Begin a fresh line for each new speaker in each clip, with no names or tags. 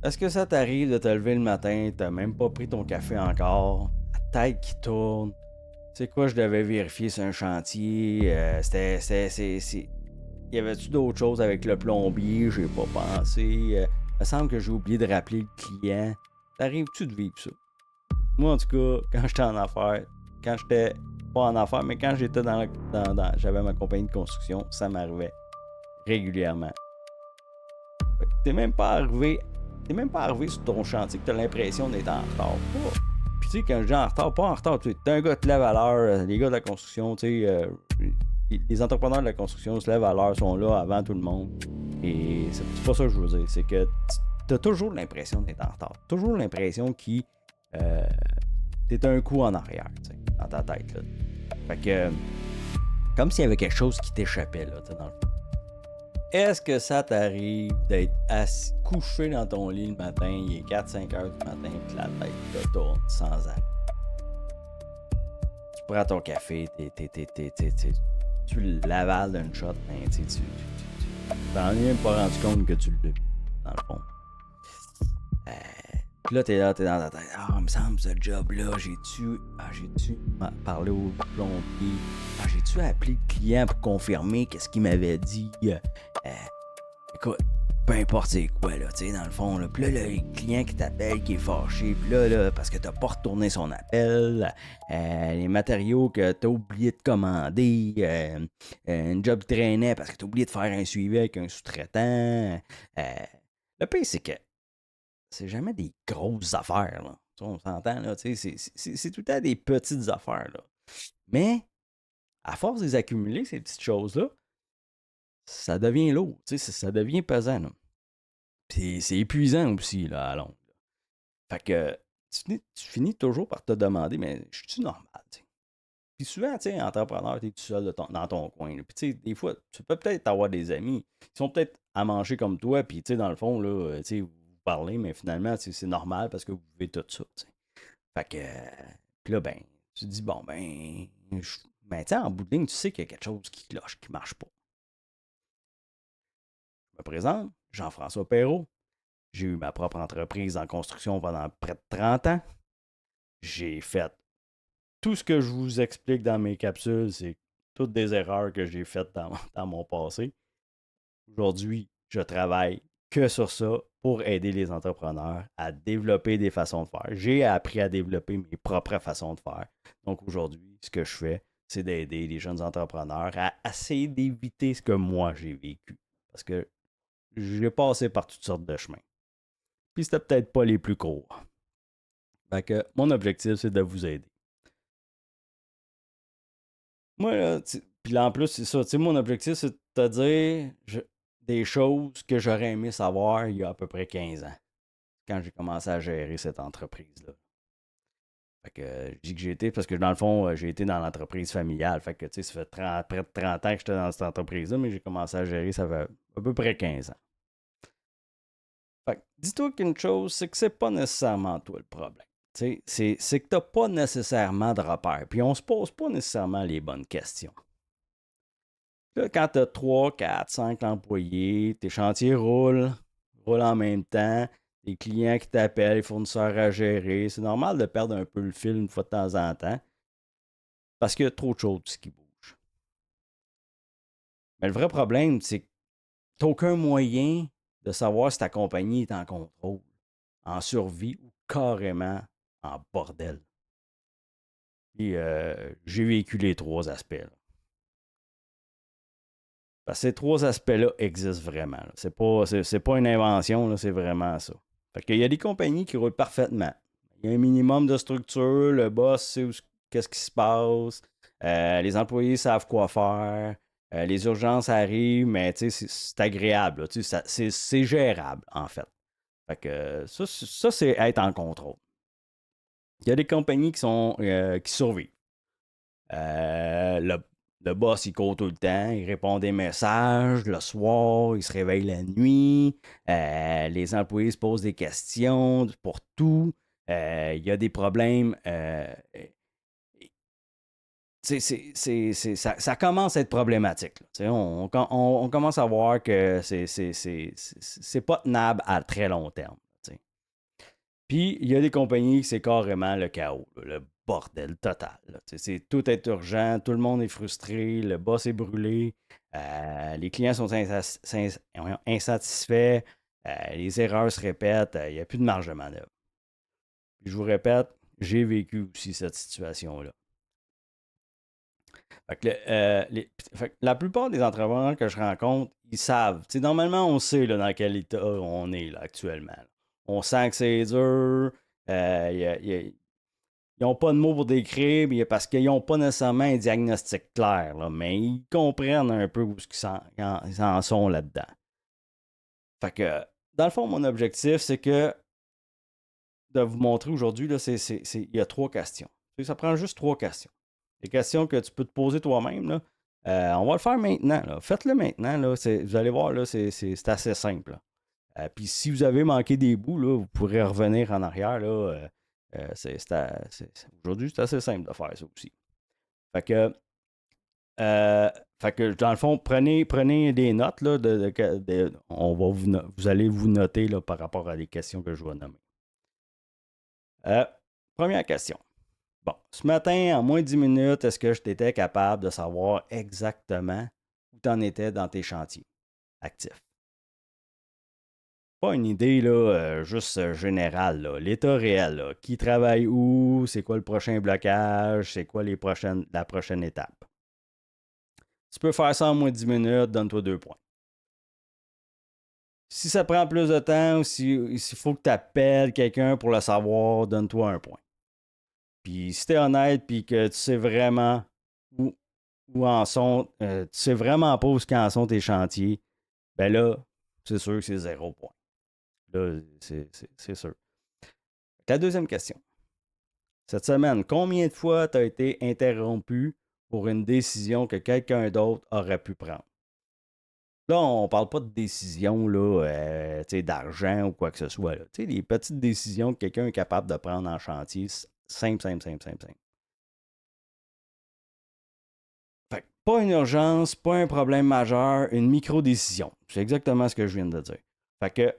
Est-ce que ça t'arrive de te lever le matin, t'as même pas pris ton café encore, la tête qui tourne? C'est quoi, je devais vérifier sur un chantier? Y avait-tu d'autres choses avec le plombier? J'ai pas pensé. Me semble que j'ai oublié de rappeler le client. T'arrives-tu de vivre ça? Moi, en tout cas, quand j'étais en affaires, quand j'étais pas en affaires, mais quand j'étais j'avais ma compagnie de construction, ça m'arrivait régulièrement. Fait que t'es même pas arrivé sur ton chantier que t'as l'impression d'être en retard. Pas. Puis tu sais, quand je dis en retard, pas en retard, tu es un gars qui te lève à l'heure, les gars de la construction, tu sais, les entrepreneurs de la construction se lèvent à l'heure, sont là avant tout le monde. Et c'est pas ça que je veux dire, c'est que t'as toujours l'impression d'être en retard. Toujours l'impression que t'es un coup en arrière, tu sais, dans ta tête, là. Fait que, comme s'il y avait quelque chose qui t'échappait, là, tu sais, dans le fond. Est-ce que ça t'arrive d'être couché dans ton lit le matin, il est 4-5 heures du matin, que la tête te tourne sans arrêt? Tu prends ton café, tu l'avales d'une shot, ben, tu t'en es même pas rendu compte que tu l'as, dans le fond. Puis là, t'es dans ta tête. Ah, il me semble, ce job-là, j'ai-tu parlé au plombier? Ah, j'ai-tu appelé le client pour confirmer qu'est-ce qu'il m'avait dit? Écoute, peu importe c'est quoi, là, tu sais, dans le fond, là. Puis là, le client qui t'appelle, qui est fâché, puis là, parce que t'as pas retourné son appel, les matériaux que t'as oublié de commander, une job qui traînait parce que t'as oublié de faire un suivi avec un sous-traitant. Le pire, c'est que c'est jamais des grosses affaires, là. Tu sais, on s'entend, là, tu sais, c'est tout le temps des petites affaires, là. Mais, à force de les accumuler, ces petites choses-là, ça devient lourd, tu sais, ça devient pesant, là. Puis c'est épuisant aussi, là, à long. Fait que tu finis toujours par te demander, mais je suis normal, tu sais. Puis souvent, tu sais, entrepreneur, tu es tout seul dans ton coin, là. Puis tu sais, des fois, tu peux peut-être avoir des amis qui sont peut-être à manger comme toi, puis tu sais, dans le fond, là, tu sais, vous parlez, mais finalement, c'est normal parce que vous vivez tout ça, tu sais. Fait que, puis là, ben, tu te dis, bon, ben, ben, tu sais, en bout de ligne, tu sais qu'il y a quelque chose qui cloche, qui marche pas. Je me présente, Jean-François Perrault. J'ai eu ma propre entreprise en construction pendant près de 30 ans. J'ai fait tout ce que je vous explique dans mes capsules, c'est toutes des erreurs que j'ai faites dans mon passé. Aujourd'hui, je travaille que sur ça pour aider les entrepreneurs à développer des façons de faire. J'ai appris à développer mes propres façons de faire. Donc aujourd'hui, ce que je fais, c'est d'aider les jeunes entrepreneurs à essayer d'éviter ce que moi j'ai vécu. Parce que j'ai passé par toutes sortes de chemins. Puis c'était peut-être pas les plus courts. Fait que mon objectif, c'est de vous aider. Moi, là, puis là, en plus, c'est ça. Tu sais, mon objectif, c'est de te dire des choses que j'aurais aimé savoir il y a à peu près 15 ans, quand j'ai commencé à gérer cette entreprise-là. Fait que je dis que j'ai été, parce que dans le fond, j'ai été dans l'entreprise familiale. Fait que, tu sais, ça fait près de 30 ans que j'étais dans cette entreprise-là, mais j'ai commencé à gérer, ça fait à peu près 15 ans. Fait que dis-toi qu'une chose, c'est que c'est pas nécessairement toi le problème. C'est que t'as pas nécessairement de repères. Puis on se pose pas nécessairement les bonnes questions. Là, quand tu as 3, 4, 5 employés, tes chantiers roulent en même temps, tes clients qui t'appellent, les fournisseurs à gérer, c'est normal de perdre un peu le fil une fois de temps en temps parce qu'il y a trop de choses qui bougent. Mais le vrai problème, c'est que tu n'as aucun moyen de savoir si ta compagnie est en contrôle, en survie ou carrément en bordel. Puis j'ai vécu les trois aspects, là. Parce que ces trois aspects-là existent vraiment, là. C'est pas une invention, là, c'est vraiment ça. Fait qu'il y a des compagnies qui roulent parfaitement. Il y a un minimum de structure, le boss sait qu'est-ce qui se passe, les employés savent quoi faire, les urgences arrivent, mais c'est agréable, là, c'est gérable, en fait. Fait que ça, c'est être en contrôle. Il y a des compagnies qui survivent. Le boss, il court tout le temps, il répond des messages le soir, il se réveille la nuit, les employés se posent des questions pour tout, il y a des problèmes. Ça commence à être problématique, là. On commence à voir que c'est pas tenable à très long terme. Puis, il y a des compagnies que c'est carrément le chaos, là, le bordel total. Là. Tout est urgent, tout le monde est frustré, le boss est brûlé, les clients sont insatisfaits, les erreurs se répètent, il n'y a plus de marge de manœuvre. Puis, je vous répète, j'ai vécu aussi cette situation-là. Fait que la plupart des entrepreneurs que je rencontre, ils savent. Normalement, on sait là, dans quel état on est là, actuellement. Là. On sent que c'est dur. Ils n'ont pas de mots pour décrire parce qu'ils n'ont pas nécessairement un diagnostic clair, là, mais ils comprennent un peu où ils en sont là-dedans. Fait que, dans le fond, mon objectif, c'est que de vous montrer aujourd'hui, il y a 3 questions. Ça prend juste 3 questions. Des questions que tu peux te poser toi-même. Là. On va le faire maintenant. Là. Faites-le maintenant. Là. Vous allez voir, là, c'est assez simple. Puis si vous avez manqué des bouts, là, vous pourrez revenir en arrière. Là, aujourd'hui, c'est assez simple de faire ça aussi. Fait que, dans le fond, prenez des notes. Là, vous allez vous noter là, par rapport à des questions que je vais nommer. Première question. Bon, ce matin, en moins de 10 minutes, est-ce que je t'étais capable de savoir exactement où tu en étais dans tes chantiers actifs? Pas une idée là, juste générale, là. L'état réel. Là. Qui travaille où? C'est quoi le prochain blocage? C'est quoi la prochaine étape? Tu peux faire ça en moins de 10 minutes, donne-toi 2 points. Si ça prend plus de temps ou s'il faut que tu appelles quelqu'un pour le savoir, donne-toi 1 point. Puis si tu es honnête puis que tu sais vraiment où en sont, tu sais vraiment pas où en sont tes chantiers, ben là, c'est sûr que c'est 0 point. Là, c'est sûr. La deuxième question. Cette semaine, combien de fois tu as été interrompu pour une décision que quelqu'un d'autre aurait pu prendre? Là, on parle pas de décision là, d'argent ou quoi que ce soit. Là. Les petites décisions que quelqu'un est capable de prendre en chantier, simple, simple, simple, simple, simple. Fait que pas une urgence, pas un problème majeur, une micro-décision. C'est exactement ce que je viens de dire. Fait que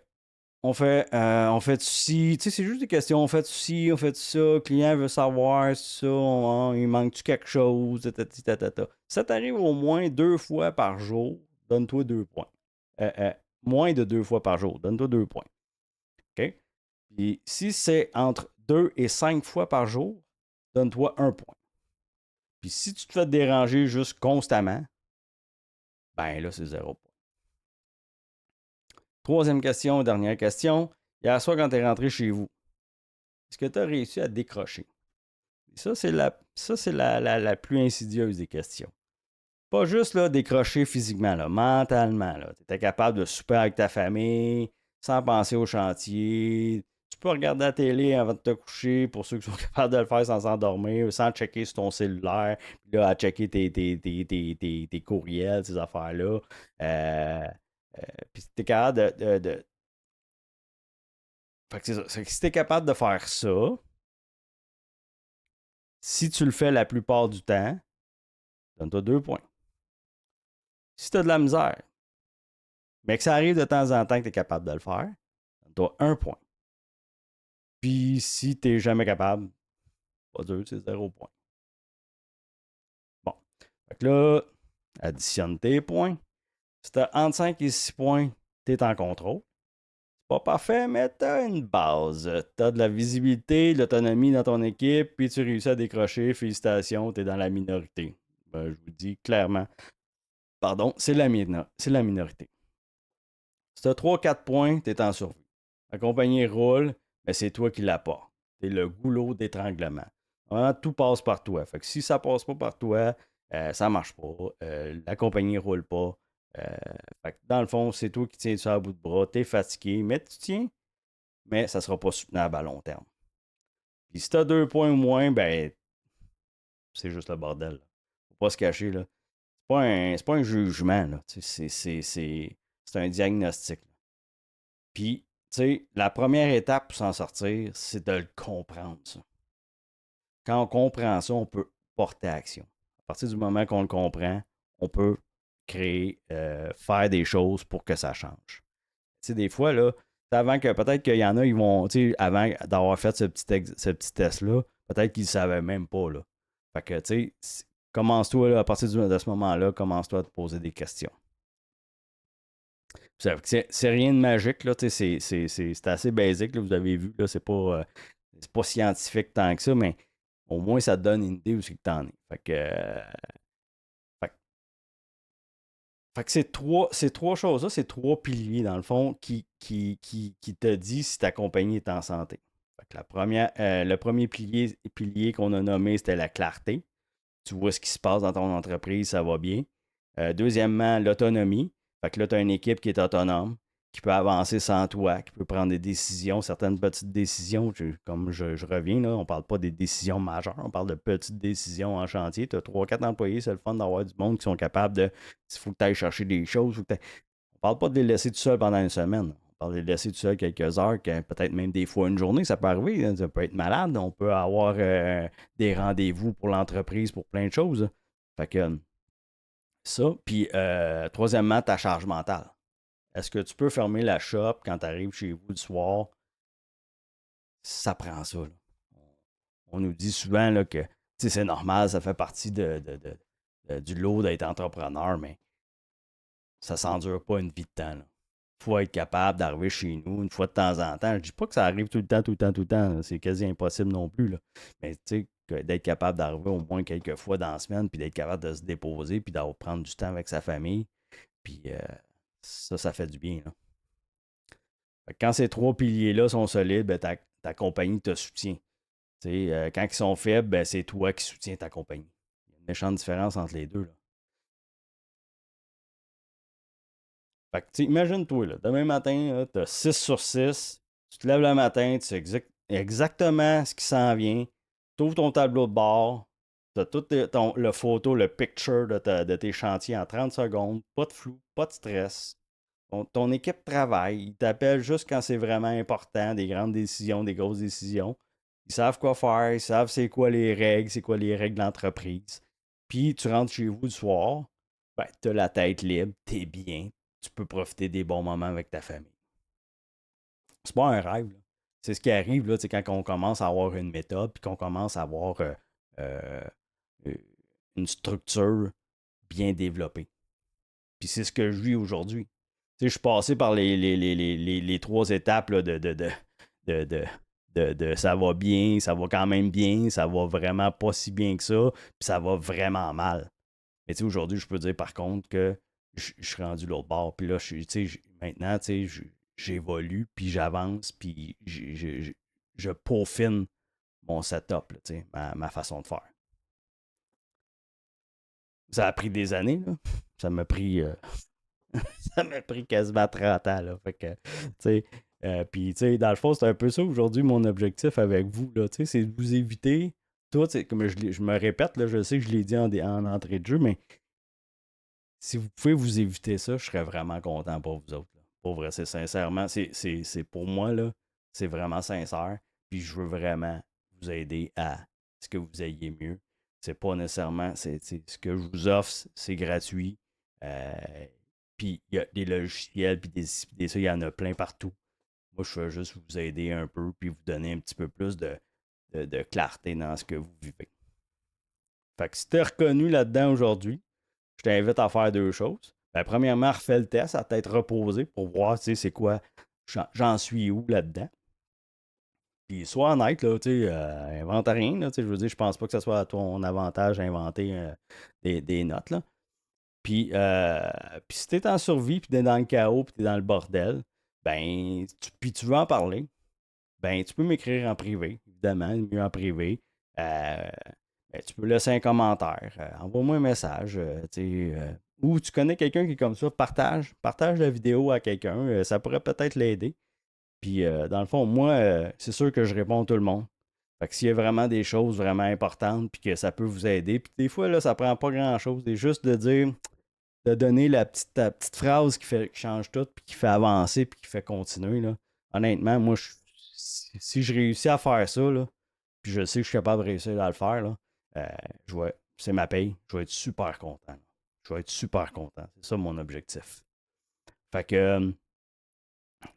on fait ci, tu sais, c'est juste des questions. On fait ci, on fait ça, le client veut savoir ça, il manque-tu quelque chose, ta. Ça t'arrive au moins 2 fois par jour, donne-toi 2 points. Moins de 2 fois par jour, donne-toi 2 points. OK? Puis si c'est entre 2 et 5 fois par jour, donne-toi 1 point. Puis si tu te fais déranger juste constamment, ben là, c'est 0 point. Troisième question, dernière question. Hier soir, quand tu es rentré chez vous, est-ce que tu as réussi à décrocher? Ça, c'est la plus insidieuse des questions. Pas juste là, décrocher physiquement, là, mentalement. Tu étais capable de souper avec ta famille sans penser au chantier. Tu peux regarder la télé avant de te coucher pour ceux qui sont capables de le faire sans s'endormir, sans checker sur ton cellulaire, puis là, à checker tes courriels, ces affaires-là. Puis tu es capable de. Fait que c'est ça. C'est que si tu es capable de faire ça, si tu le fais la plupart du temps, donne-toi 2 points. Si tu as de la misère, mais que ça arrive de temps en temps que tu es capable de le faire, donne-toi 1 point. Puis si tu n'es jamais capable, pas dur, c'est 0 point. Bon. Fait que là, additionne tes points. Si tu as entre 5 et 6 points, tu es en contrôle. C'est pas parfait, mais tu as une base. Tu as de la visibilité, de l'autonomie dans ton équipe, puis tu réussis à décrocher. Félicitations, tu es dans la minorité. Ben, je vous dis clairement, pardon, c'est la minorité. Si tu as 3-4 points, tu es en survie. La compagnie roule, mais c'est toi qui l'as pas. Tu es le goulot d'étranglement. Vraiment, tout passe par toi. Fait que si ça passe pas par toi, ça marche pas. La compagnie roule pas. Fait que dans le fond, c'est toi qui tiens ça à bout de bras. Tu es fatigué, mais tu tiens. Mais ça sera pas soutenable à long terme. Puis si tu as 2 points ou moins, ben, c'est juste le bordel. Faut pas se cacher. Là. C'est pas un jugement. Là. C'est un diagnostic. Là. Puis, tu sais, la première étape pour s'en sortir, c'est de le comprendre, ça. Quand on comprend ça, on peut porter action. À partir du moment qu'on le comprend, on peut créer, faire des choses pour que ça change. Tu sais, des fois, là, Avant que peut-être qu'il y en a, ils vont, tu sais, avant d'avoir fait ce petit test-là, peut-être qu'ils ne savaient même pas, là. Fait que, tu sais, commence-toi, là, à partir de ce moment-là, commence-toi à te poser des questions. C'est rien de magique, là, tu sais, c'est assez basique, là, vous avez vu, là, c'est pas scientifique tant que ça, mais au moins ça te donne une idée où c'est que t'en es. Fait que Fait que ces trois choses-là, ces trois piliers, dans le fond, qui te disent si ta compagnie est en santé. Fait que le premier pilier qu'on a nommé, c'était la clarté. Tu vois ce qui se passe dans ton entreprise, ça va bien. Deuxièmement, l'autonomie. Fait que là, tu as une équipe qui est autonome, qui peut avancer sans toi, qui peut prendre des décisions, certaines petites décisions. Comme je reviens, là, on ne parle pas des décisions majeures, on parle de petites décisions en chantier. Tu as 3-4 employés, c'est le fun d'avoir du monde qui sont capables de. Il faut que tu ailles chercher des choses. On ne parle pas de les laisser tout seuls pendant une semaine. On parle de les laisser tout seuls quelques heures, peut-être même des fois une journée, ça peut arriver. Hein, ça peut être malade. On peut avoir des rendez-vous pour l'entreprise pour plein de choses. Fait que ça. Puis, troisièmement, ta charge mentale. Est-ce que tu peux fermer la shop quand tu arrives chez vous le soir? Ça prend ça. Là. On nous dit souvent là, que c'est normal, ça fait partie du lot d'être entrepreneur, mais ça s'endure pas une vie de temps. Il faut être capable d'arriver chez nous une fois de temps en temps. Je dis pas que ça arrive tout le temps, tout le temps, tout le temps. C'est quasi impossible non plus. Là. Mais tu sais, d'être capable d'arriver au moins quelques fois dans la semaine, puis d'être capable de se déposer, puis d'avoir prendre du temps avec sa famille, puis ça fait du bien. Là. Quand ces trois piliers-là sont solides, ben, ta compagnie te soutient. Quand ils sont faibles, ben, c'est toi qui soutiens ta compagnie. Il y a une méchante différence entre les deux. Là. Fait que, imagine-toi, là, demain matin, tu as 6 sur 6, tu te lèves le matin, tu sais exactement ce qui s'en vient, tu ouvres ton tableau de bord, tu as tout le photo, le picture de tes chantiers en 30 secondes, pas de flou, pas de stress. Ton équipe travaille, ils t'appellent juste quand c'est vraiment important, des grandes décisions, des grosses décisions. Ils savent quoi faire, ils savent c'est quoi les règles de l'entreprise. Puis tu rentres chez vous le soir, ben, tu as la tête libre, tu es bien, tu peux profiter des bons moments avec ta famille. C'est pas un rêve. Là. C'est ce qui arrive là, quand on commence à avoir une méthode, puis qu'on commence à avoir euh, euh, une structure bien développée. Puis c'est ce que je vis aujourd'hui. Je suis passé par les trois étapes là, de, de, de ça va bien, ça va quand même bien, ça va vraiment pas si bien que ça, puis ça va vraiment mal. Mais aujourd'hui, je peux dire par contre que je suis rendu l'autre bord. Puis là, maintenant, j'évolue, puis j'avance, puis je peaufine mon setup, là, ma façon de faire. Ça a pris des années, là. Ça m'a pris ça m'a pris quasiment 30 ans. Là. Fait que, puis, dans le fond, c'est un peu ça aujourd'hui, mon objectif avec vous. Là, c'est de vous éviter. Toi, comme je me répète, là, je sais que je l'ai dit en entrée de jeu, mais si vous pouvez vous éviter ça, je serais vraiment content pour vous autres. Là. Pour vrai, c'est sincèrement, c'est pour moi, là, c'est vraiment sincère. Puis je veux vraiment vous aider à ce que vous ayez mieux. C'est pas nécessairement, ce que je vous offre, c'est gratuit. Euh, puis il y a des logiciels, puis des ça, il y en a plein partout. Moi, je veux juste vous aider un peu, puis vous donner un petit peu plus de clarté dans ce que vous vivez. Fait que si tu es reconnu là-dedans aujourd'hui, je t'invite à faire deux choses. Ben, premièrement, refais le test à tête reposée pour voir, c'est quoi, j'en suis où là-dedans. Puis sois honnête, là, invente rien, là, je veux dire, je pense pas que ce soit à ton avantage d'inventer des notes, là. Puis si t'es en survie, puis t'es dans le chaos, puis t'es dans le bordel, ben, puis tu veux en parler, ben, tu peux m'écrire en privé, évidemment, mieux en privé. Euh, ben, tu peux laisser un commentaire, envoie-moi un message, ou tu connais quelqu'un qui est comme ça, partage la vidéo à quelqu'un, ça pourrait peut-être l'aider. Puis, dans le fond, moi, c'est sûr que je réponds à tout le monde. Fait que s'il y a vraiment des choses vraiment importantes, puis que ça peut vous aider, puis des fois, là, ça prend pas grand-chose, c'est juste de dire, de donner la petite phrase qui change tout, puis qui fait avancer, puis qui fait continuer, là. Honnêtement, moi, si je réussis à faire ça, là, puis je sais que je suis capable de réussir à le faire, là, c'est ma paye, je vais être super content. Là. Je vais être super content. C'est ça mon objectif. Fait que,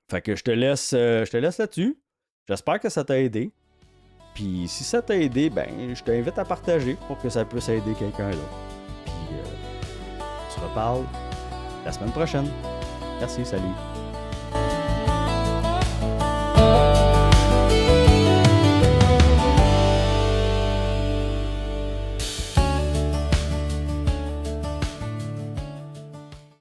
Fait que je te laisse là-dessus. J'espère que ça t'a aidé. Puis si ça t'a aidé, ben je t'invite à partager pour que ça puisse aider quelqu'un d'autre. Puis on se reparle la semaine prochaine. Merci, salut.